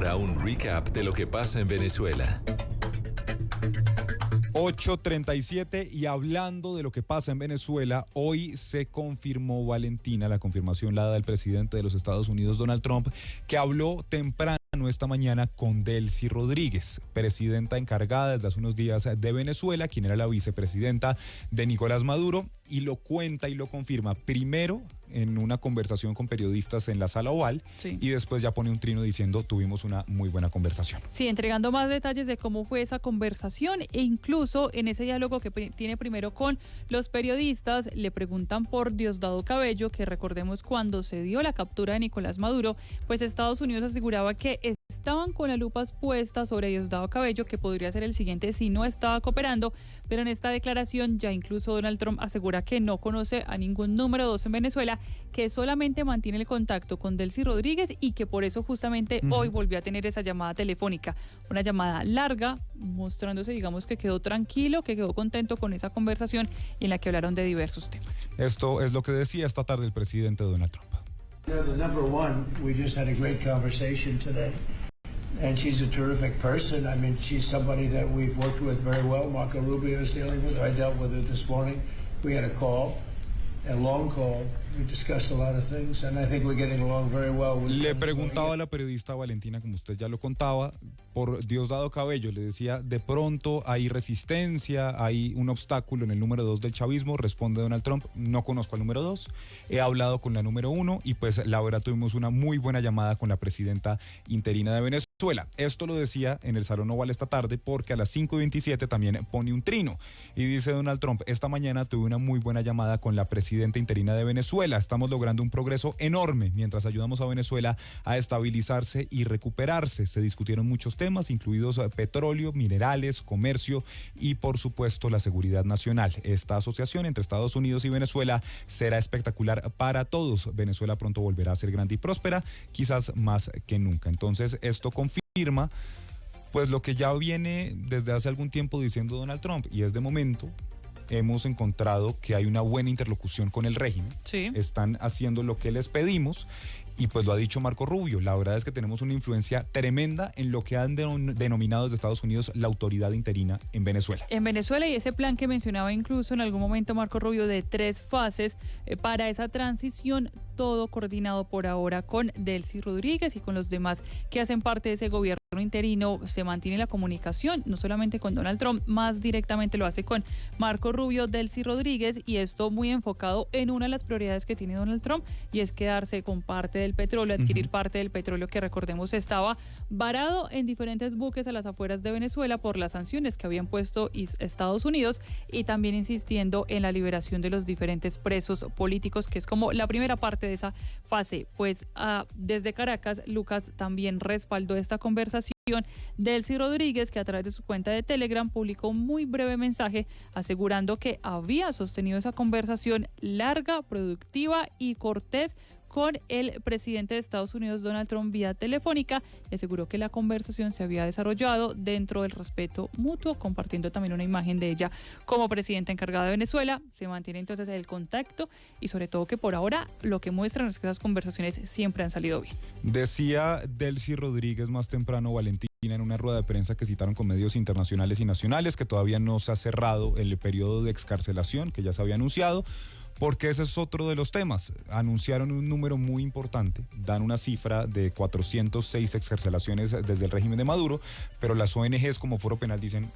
Ahora un recap de lo que pasa en Venezuela. 8:37 y hablando de lo que pasa en Venezuela, hoy se confirmó, Valentina, la confirmación la da el presidente de los Estados Unidos, Donald Trump, que habló temprano esta mañana con Delcy Rodríguez, presidenta encargada desde hace unos días de Venezuela, quien era la vicepresidenta de Nicolás Maduro, y lo cuenta y lo confirma primero en una conversación con periodistas en la Sala Oval, sí, y después ya pone un trino diciendo tuvimos una muy buena conversación. Sí, entregando más detalles de cómo fue esa conversación e incluso en ese diálogo que tiene primero con los periodistas, le preguntan por Diosdado Cabello, que recordemos cuando se dio la captura de Nicolás Maduro, pues Estados Unidos aseguraba que estaban con las lupas puestas sobre Diosdado Cabello, que podría ser el siguiente si no estaba cooperando, pero en esta declaración ya incluso Donald Trump asegura que no conoce a ningún número 2 en Venezuela, que solamente mantiene el contacto con Delcy Rodríguez y que por eso justamente hoy volvió a tener esa llamada telefónica, una llamada larga, mostrándose, digamos, que quedó tranquilo, que quedó contento con esa conversación en la que hablaron de diversos temas. Esto es lo que decía esta tarde el presidente Donald Trump. The number one, we just had a great conversation today. And she's a terrific person. I mean, she's somebody that we've worked with very well. Marco Rubio is dealing with her. I dealt with her this morning. We had a call, a long call. We discussed a lot of things, and I think we're getting along very well. Le preguntaba a la periodista Valentina, como usted ya lo contaba, por Diosdado Cabello. Le decía, de pronto hay resistencia, hay un obstáculo en el número 2 del chavismo. Responde Donald Trump, no conozco al número 2, he hablado con la número 1 y pues la verdad tuvimos una muy buena llamada con la presidenta interina de Venezuela. Esto lo decía en el Salón Oval esta tarde porque a las 5:27 también pone un trino y dice Donald Trump, esta mañana tuve una muy buena llamada con la presidenta interina de Venezuela. Estamos logrando un progreso enorme mientras ayudamos a Venezuela a estabilizarse y recuperarse. Se discutieron muchos temas, incluidos petróleo, minerales, comercio y por supuesto la seguridad nacional. Esta asociación entre Estados Unidos y Venezuela será espectacular para todos. Venezuela pronto volverá a ser grande y próspera, quizás más que nunca. Entonces esto confirma pues lo que ya viene desde hace algún tiempo diciendo Donald Trump, y es de momento hemos encontrado que hay una buena interlocución con el régimen. Sí. Están haciendo lo que les pedimos y pues lo ha dicho Marco Rubio. La verdad es que tenemos una influencia tremenda en lo que han denominado desde Estados Unidos la autoridad interina en Venezuela. En Venezuela, y ese plan que mencionaba incluso en algún momento Marco Rubio de 3 fases para esa transición, todo coordinado por ahora con Delcy Rodríguez y con los demás que hacen parte de ese gobierno interino. Se mantiene la comunicación, no solamente con Donald Trump, más directamente lo hace con Marco Rubio, Delcy Rodríguez, y esto muy enfocado en una de las prioridades que tiene Donald Trump, y es quedarse con parte del petróleo, adquirir parte del petróleo que recordemos estaba varado en diferentes buques a las afueras de Venezuela por las sanciones que habían puesto Estados Unidos, y también insistiendo en la liberación de los diferentes presos políticos, que es como la primera parte de esa fase. Pues desde Caracas, Lucas también respaldó esta conversación. Delcy Rodríguez, que a través de su cuenta de Telegram publicó un muy breve mensaje asegurando que había sostenido esa conversación larga, productiva y cortés con el presidente de Estados Unidos, Donald Trump, vía telefónica, y aseguró que la conversación se había desarrollado dentro del respeto mutuo, compartiendo también una imagen de ella como presidenta encargada de Venezuela. Se mantiene entonces el contacto y sobre todo que por ahora lo que muestran es que esas conversaciones siempre han salido bien. Decía Delcy Rodríguez más temprano, Valentina, en una rueda de prensa que citaron con medios internacionales y nacionales, que todavía no se ha cerrado el periodo de excarcelación que ya se había anunciado, porque ese es otro de los temas. Anunciaron un número muy importante, dan una cifra de 406 excarcelaciones desde el régimen de Maduro, pero las ONGs como Foro Penal dicen,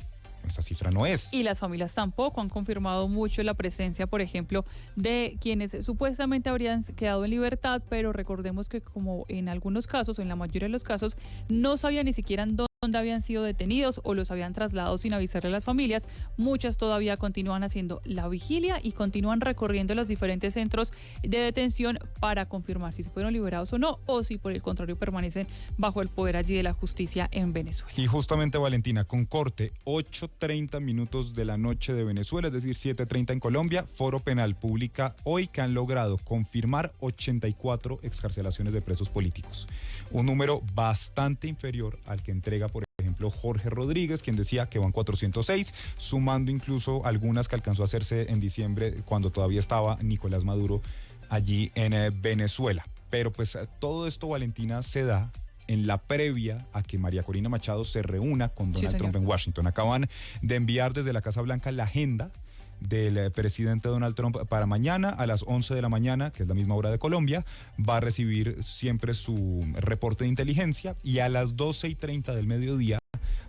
esa cifra no es. Y las familias tampoco han confirmado mucho la presencia, por ejemplo, de quienes supuestamente habrían quedado en libertad, pero recordemos que como en algunos casos, o en la mayoría de los casos, no sabían ni siquiera dónde habían sido detenidos o los habían trasladado sin avisarle a las familias. Muchas todavía continúan haciendo la vigilia y continúan recorriendo los diferentes centros de detención para confirmar si se fueron liberados o no, o si por el contrario permanecen bajo el poder allí de la justicia en Venezuela. Y justamente, Valentina, con corte 8:30 minutos de la noche de Venezuela, es decir 7:30 en Colombia, Foro Penal publica hoy que han logrado confirmar 84 excarcelaciones de presos políticos, un número bastante inferior al que entrega, por ejemplo, Jorge Rodríguez, quien decía que van 406, sumando incluso algunas que alcanzó a hacerse en diciembre cuando todavía estaba Nicolás Maduro allí en Venezuela. Pero pues todo esto, Valentina, se da en la previa a que María Corina Machado se reúna con Donald Trump en Washington. Acaban de enviar desde la Casa Blanca la agenda del presidente Donald Trump para mañana a las 11 de la mañana, que es la misma hora de Colombia. Va a recibir siempre su reporte de inteligencia y a las 12:30 del mediodía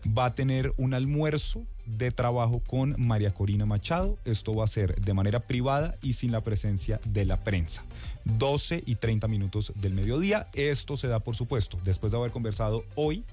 va a tener un almuerzo de trabajo con María Corina Machado. Esto va a ser de manera privada y sin la presencia de la prensa. 12:30 del mediodía. Esto se da, por supuesto, después de haber conversado hoy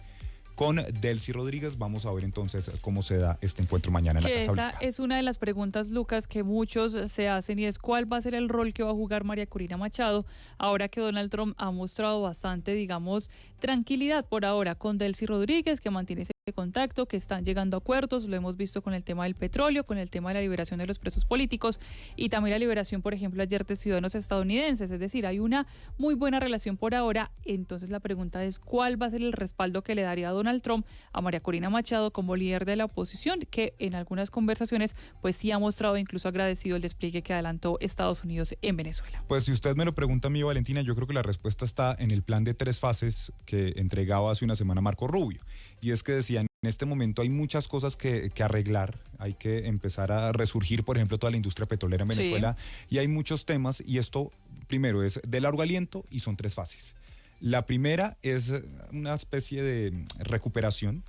con Delcy Rodríguez. Vamos a ver entonces cómo se da este encuentro mañana en la Casa Blanca. Esa es una de las preguntas, Lucas, que muchos se hacen, y es cuál va a ser el rol que va a jugar María Corina Machado ahora que Donald Trump ha mostrado bastante, digamos, tranquilidad por ahora con Delcy Rodríguez, que mantiene ese contacto, que están llegando a acuerdos. Lo hemos visto con el tema del petróleo, con el tema de la liberación de los presos políticos y también la liberación, por ejemplo, ayer de ciudadanos estadounidenses. Es decir, hay una muy buena relación por ahora. Entonces la pregunta es cuál va a ser el respaldo que le daría Donald Trump a María Corina Machado como líder de la oposición, que en algunas conversaciones pues sí ha mostrado incluso agradecido el despliegue que adelantó Estados Unidos en Venezuela. Pues si usted me lo pregunta a mí, Valentina, yo creo que la respuesta está en el plan de 3 fases que entregaba hace una semana Marco Rubio. Y es que decían, en este momento hay muchas cosas que arreglar, hay que empezar a resurgir, por ejemplo, toda la industria petrolera en Venezuela, y hay muchos temas, y esto primero es de largo aliento y son 3 fases. La primera es una especie de recuperación.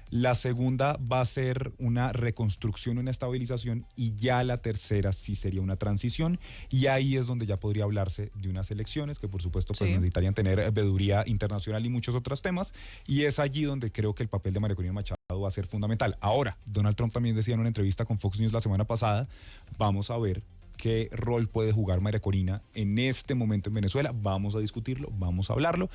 La segunda va a ser una reconstrucción, una estabilización, y ya la tercera sí sería una transición, y ahí es donde ya podría hablarse de unas elecciones que por supuesto pues necesitarían tener veeduría internacional y muchos otros temas, y es allí donde creo que el papel de María Corina Machado va a ser fundamental. Ahora, Donald Trump también decía en una entrevista con Fox News la semana pasada, vamos a ver qué rol puede jugar María Corina en este momento en Venezuela. Vamos a discutirlo, vamos a hablarlo.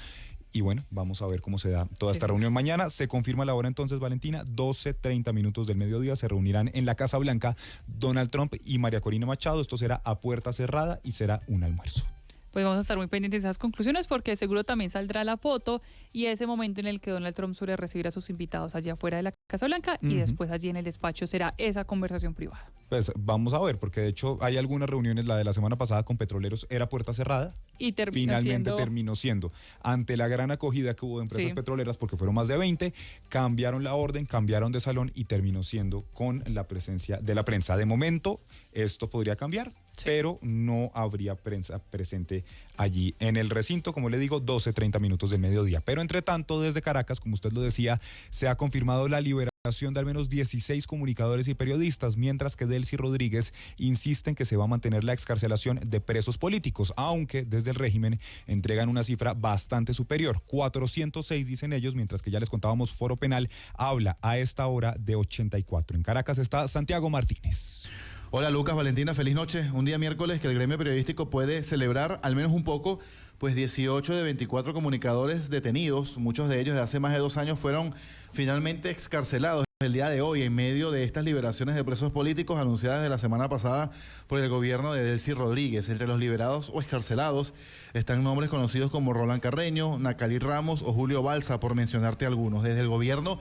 Y bueno, vamos a ver cómo se da toda esta reunión mañana. Se confirma la hora entonces, Valentina, 12:30 del mediodía. Se reunirán en la Casa Blanca Donald Trump y María Corina Machado. Esto será a puerta cerrada y será un almuerzo. Pues vamos a estar muy pendientes de esas conclusiones, porque seguro también saldrá la foto y ese momento en el que Donald Trump suele recibir a sus invitados allá afuera de la Casa Blanca y después allí en el despacho será esa conversación privada. Pues vamos a ver, porque de hecho hay algunas reuniones, la de la semana pasada con petroleros era puerta cerrada y finalmente terminó siendo, ante la gran acogida que hubo de empresas petroleras, porque fueron más de 20, cambiaron la orden, cambiaron de salón y terminó siendo con la presencia de la prensa. De momento esto podría cambiar, pero no habría prensa presente allí en el recinto, como le digo, 12:30 del mediodía. Pero entre tanto, desde Caracas, como usted lo decía, se ha confirmado la liberación de al menos 16 comunicadores y periodistas, mientras que Delcy Rodríguez insiste en que se va a mantener la excarcelación de presos políticos, aunque desde el régimen entregan una cifra bastante superior, 406 dicen ellos, mientras que ya les contábamos, Foro Penal habla a esta hora de 84. En Caracas está Santiago Martínez. Hola Lucas, Valentina, feliz noche. Un día miércoles que el gremio periodístico puede celebrar al menos un poco, pues 18 de 24 comunicadores detenidos, muchos de ellos de hace más de 2 años, fueron finalmente excarcelados el día de hoy en medio de estas liberaciones de presos políticos anunciadas de la semana pasada por el gobierno de Delcy Rodríguez. Entre los liberados o excarcelados están nombres conocidos como Roland Carreño, Nacalí Ramos o Julio Balsa, por mencionarte algunos. Desde el gobierno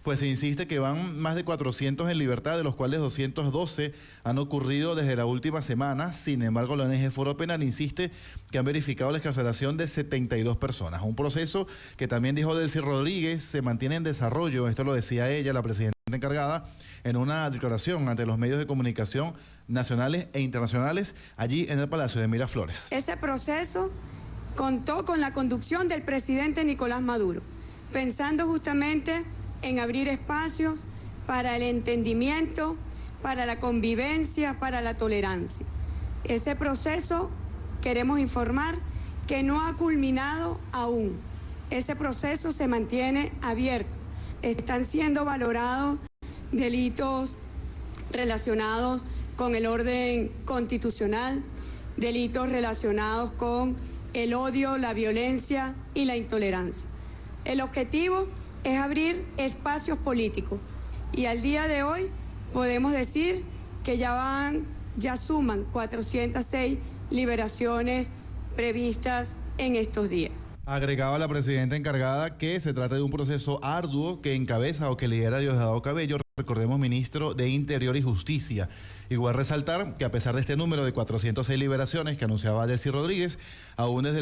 pues se insiste que van más de 400 en libertad, de los cuales 212 han ocurrido desde la última semana. Sin embargo, la ONG Foro Penal insiste que han verificado la excarcelación de 72 personas. Un proceso que también dijo Delcy Rodríguez se mantiene en desarrollo. Esto lo decía ella, la presidenta encargada, en una declaración ante los medios de comunicación nacionales e internacionales allí en el Palacio de Miraflores. Ese proceso contó con la conducción del presidente Nicolás Maduro, pensando justamente en abrir espacios para el entendimiento, para la convivencia, para la tolerancia. Ese proceso, queremos informar, que no ha culminado aún. Ese proceso se mantiene abierto. Están siendo valorados delitos relacionados con el orden constitucional, delitos relacionados con el odio, la violencia y la intolerancia. El objetivo es abrir espacios políticos y al día de hoy podemos decir que ya suman 406 liberaciones previstas en estos días. Agregaba la presidenta encargada que se trata de un proceso arduo que encabeza o que lidera Diosdado Cabello, recordemos, ministro de Interior y Justicia. Igual resaltar que a pesar de este número de 406 liberaciones que anunciaba Delcy Rodríguez, aún desde el